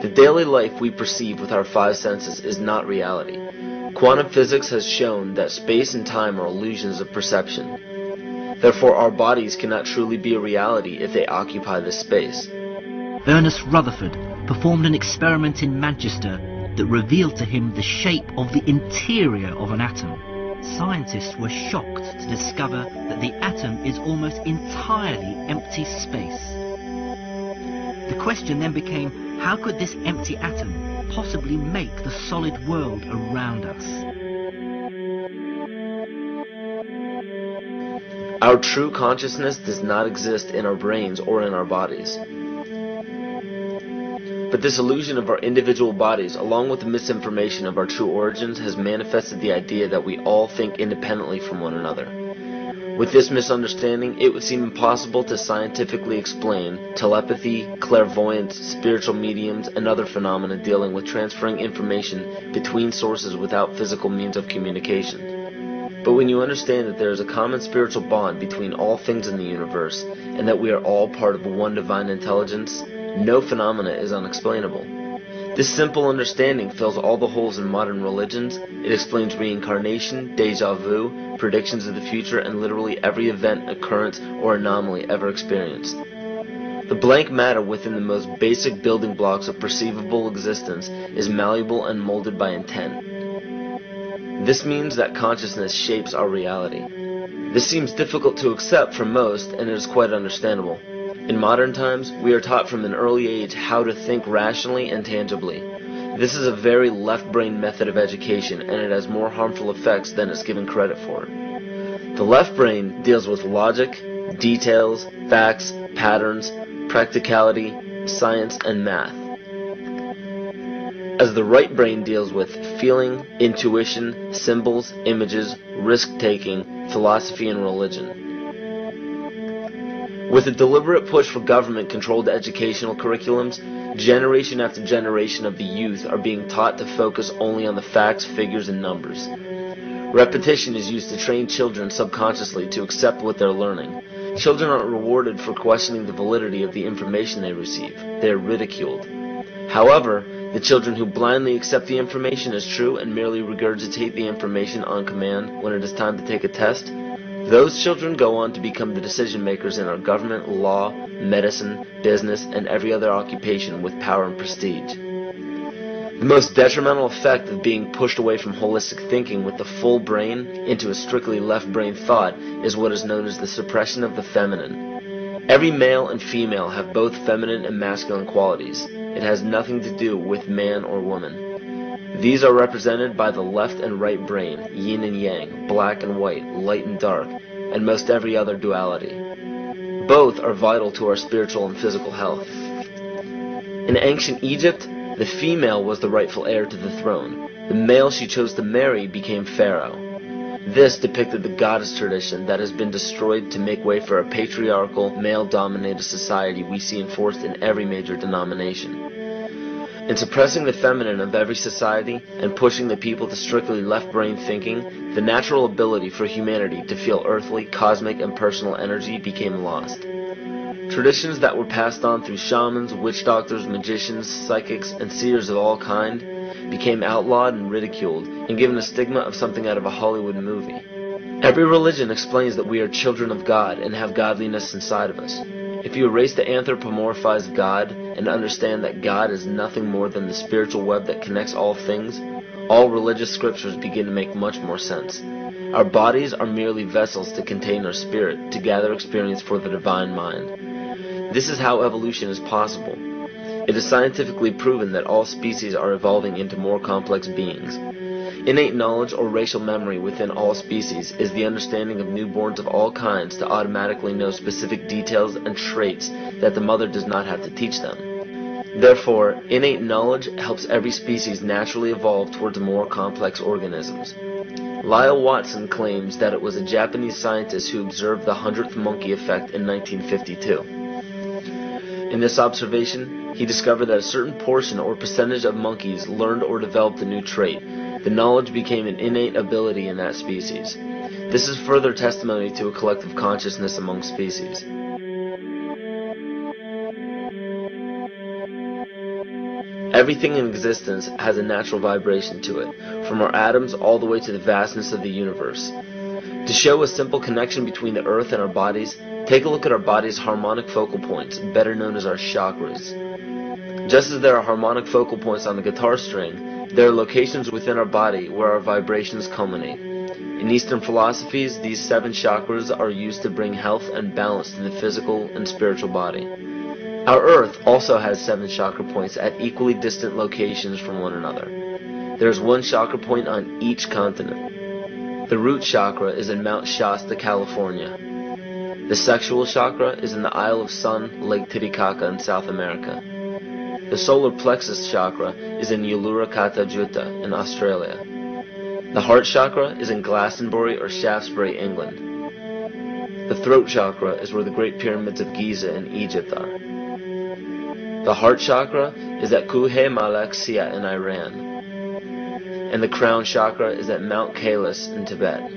The daily life we perceive with our five senses is not reality. Quantum physics has shown that space and time are illusions of perception. Therefore, our bodies cannot truly be a reality if they occupy this space. Ernest Rutherford performed an experiment in Manchester that revealed to him the shape of the interior of an atom. Scientists were shocked to discover that the atom is almost entirely empty space. The question then became, how could this empty atom possibly make the solid world around us? Our true consciousness does not exist in our brains or in our bodies. But this illusion of our individual bodies, along with the misinformation of our true origins, has manifested the idea that we all think independently from one another. With this misunderstanding, it would seem impossible to scientifically explain telepathy, clairvoyance, spiritual mediums, and other phenomena dealing with transferring information between sources without physical means of communication. But when you understand that there is a common spiritual bond between all things in the universe, and that we are all part of one divine intelligence, no phenomena is unexplainable. This simple understanding fills all the holes in modern religions. It explains reincarnation, déjà vu, predictions of the future, and literally every event, occurrence, or anomaly ever experienced. The blank matter within the most basic building blocks of perceivable existence is malleable and molded by intent. This means that consciousness shapes our reality. This seems difficult to accept for most, and it is quite understandable. In modern times, we are taught from an early age how to think rationally and tangibly. This is a very left-brain method of education, and it has more harmful effects than it's given credit for. The left brain deals with logic, details, facts, patterns, practicality, science, and math, as the right brain deals with feeling, intuition, symbols, images, risk-taking, philosophy, and religion. With a deliberate push for government-controlled educational curriculums, generation after generation of the youth are being taught to focus only on the facts, figures, and numbers. Repetition is used to train children subconsciously to accept what they're learning. Children aren't rewarded for questioning the validity of the information they receive. They are ridiculed. However, the children who blindly accept the information as true and merely regurgitate the information on command when it is time to take a test, those children go on to become the decision makers in our government, law, medicine, business, and every other occupation with power and prestige. The most detrimental effect of being pushed away from holistic thinking with the full brain into a strictly left brain thought is what is known as the suppression of the feminine. Every male and female have both feminine and masculine qualities. It has nothing to do with man or woman. These are represented by the left and right brain, yin and yang, black and white, light and dark, and most every other duality. Both are vital to our spiritual and physical health. In ancient Egypt, the female was the rightful heir to the throne. The male she chose to marry became pharaoh. This depicted the goddess tradition that has been destroyed to make way for a patriarchal, male-dominated society we see enforced in every major denomination. In suppressing the feminine of every society and pushing the people to strictly left-brain thinking, the natural ability for humanity to feel earthly, cosmic, and personal energy became lost. Traditions that were passed on through shamans, witch doctors, magicians, psychics, and seers of all kind became outlawed and ridiculed and given a stigma of something out of a Hollywood movie. Every religion explains that we are children of God and have godliness inside of us. If you erase the anthropomorphized God and understand that God is nothing more than the spiritual web that connects all things, all religious scriptures begin to make much more sense. Our bodies are merely vessels to contain our spirit, to gather experience for the divine mind. This is how evolution is possible. It is scientifically proven that all species are evolving into more complex beings. Innate knowledge or racial memory within all species is the understanding of newborns of all kinds to automatically know specific details and traits that the mother does not have to teach them. Therefore, innate knowledge helps every species naturally evolve towards more complex organisms. Lyle Watson claims that it was a Japanese scientist who observed the 100th monkey effect in 1952. In this observation, he discovered that a certain portion or percentage of monkeys learned or developed a new trait. The knowledge became an innate ability in that species. This is further testimony to a collective consciousness among species. Everything in existence has a natural vibration to it, from our atoms all the way to the vastness of the universe. To show a simple connection between the earth and our bodies, take a look at our body's harmonic focal points, better known as our chakras. Just as there are harmonic focal points on the guitar string, there are locations within our body where our vibrations culminate. In Eastern philosophies, these 7 chakras are used to bring health and balance to the physical and spiritual body. Our Earth also has 7 chakra points at equally distant locations from one another. There is 1 chakra point on each continent. The root chakra is in Mount Shasta, California. The sexual chakra is in the Isle of Sun, Lake Titicaca in South America. The solar plexus chakra is in Uluru Kata Juta in Australia. The heart chakra is in Glastonbury or Shaftesbury, England. The throat chakra is where the Great Pyramids of Giza in Egypt are. The heart chakra is at Kuhe Malak Sia in Iran. And the crown chakra is at Mount Kailas in Tibet.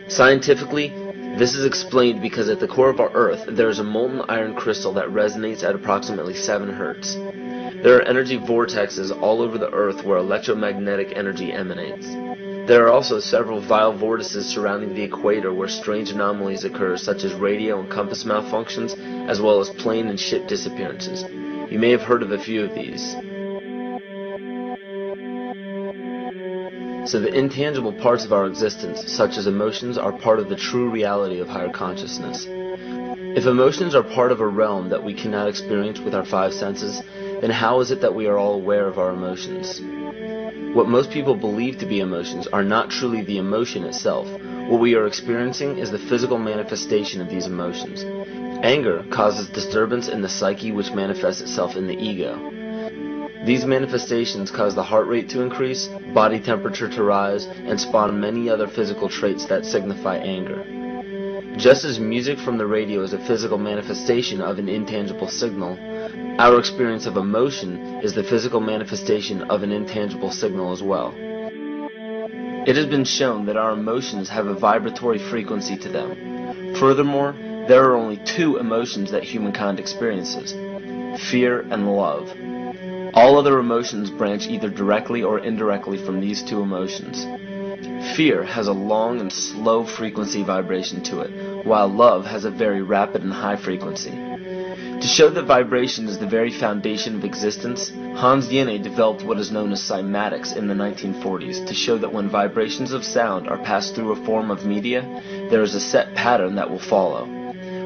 Scientifically, this is explained because at the core of our Earth there is a molten iron crystal that resonates at approximately 7 Hertz. There are energy vortexes all over the Earth where electromagnetic energy emanates. There are also several vile vortices surrounding the equator where strange anomalies occur, such as radio and compass malfunctions, as well as plane and ship disappearances. You may have heard of a few of these. So the intangible parts of our existence, such as emotions, are part of the true reality of higher consciousness. If emotions are part of a realm that we cannot experience with our 5 senses, then how is it that we are all aware of our emotions? What most people believe to be emotions are not truly the emotion itself. What we are experiencing is the physical manifestation of these emotions. Anger causes disturbance in the psyche, which manifests itself in the ego. These manifestations cause the heart rate to increase, body temperature to rise, and spawn many other physical traits that signify anger. Just as music from the radio is a physical manifestation of an intangible signal, our experience of emotion is the physical manifestation of an intangible signal as well. It has been shown that our emotions have a vibratory frequency to them. Furthermore, there are only 2 emotions that humankind experiences: fear and love. All other emotions branch either directly or indirectly from these 2 emotions. Fear has a long and slow frequency vibration to it, while love has a very rapid and high frequency. To show that vibration is the very foundation of existence, Hans Jenne developed what is known as cymatics in the 1940s to show that when vibrations of sound are passed through a form of media, there is a set pattern that will follow.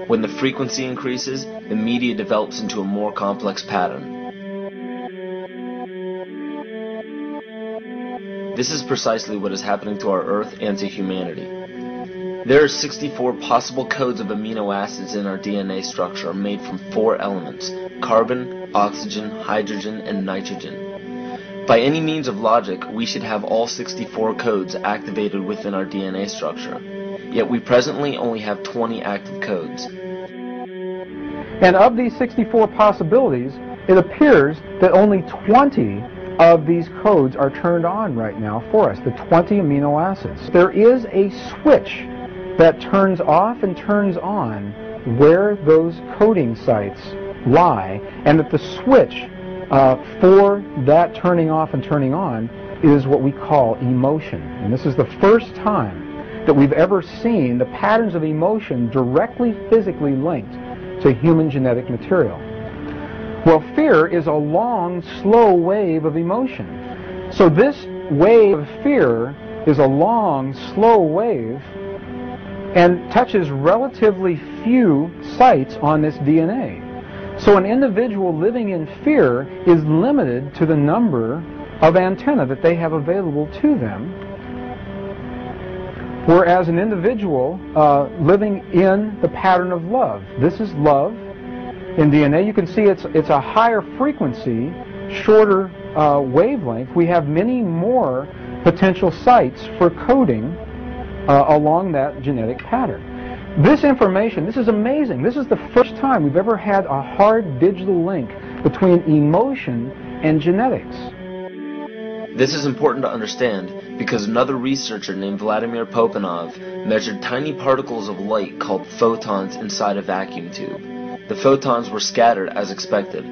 When the frequency increases, the media develops into a more complex pattern. This is precisely what is happening to our Earth and to humanity. There are 64 possible codes of amino acids in our DNA structure made from 4 elements: carbon, oxygen, hydrogen, and nitrogen. By any means of logic, we should have all 64 codes activated within our DNA structure. Yet we presently only have 20 active codes. And of these 64 possibilities, it appears that only 20 of these codes are turned on right now for us, the 20 amino acids. There is a switch that turns off and turns on where those coding sites lie, and that the switch for that turning off and turning on is what we call emotion. And this is the first time that we've ever seen the patterns of emotion directly physically linked to human genetic material. Well, fear is a long, slow wave of emotion. So this wave of fear is a long, slow wave and touches relatively few sites on this DNA. So an individual living in fear is limited to the number of antennae that they have available to them, whereas an individual living in the pattern of love, this is love in DNA, you can see it's a higher frequency, shorter wavelength. We have many more potential sites for coding along that genetic pattern. This information, this is amazing. This is the first time we've ever had a hard digital link between emotion and genetics. This is important to understand because another researcher named Vladimir Popanov measured tiny particles of light called photons inside a vacuum tube. The photons were scattered as expected.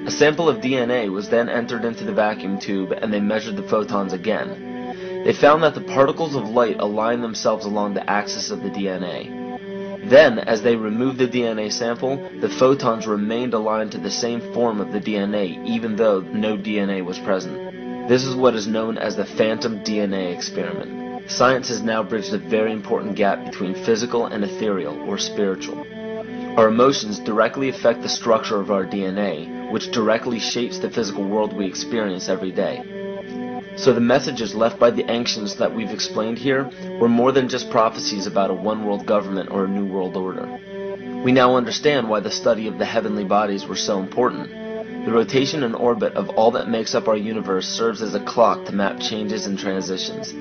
A sample of DNA was then entered into the vacuum tube and they measured the photons again. They found that the particles of light aligned themselves along the axis of the DNA. Then, as they removed the DNA sample, the photons remained aligned to the same form of the DNA, even though no DNA was present. This is what is known as the phantom DNA experiment. Science has now bridged a very important gap between physical and ethereal, or spiritual. Our emotions directly affect the structure of our DNA, which directly shapes the physical world we experience every day. So the messages left by the ancients that we've explained here were more than just prophecies about a one-world government or a new world order. We now understand why the study of the heavenly bodies were so important. The rotation and orbit of all that makes up our universe serves as a clock to map changes and transitions.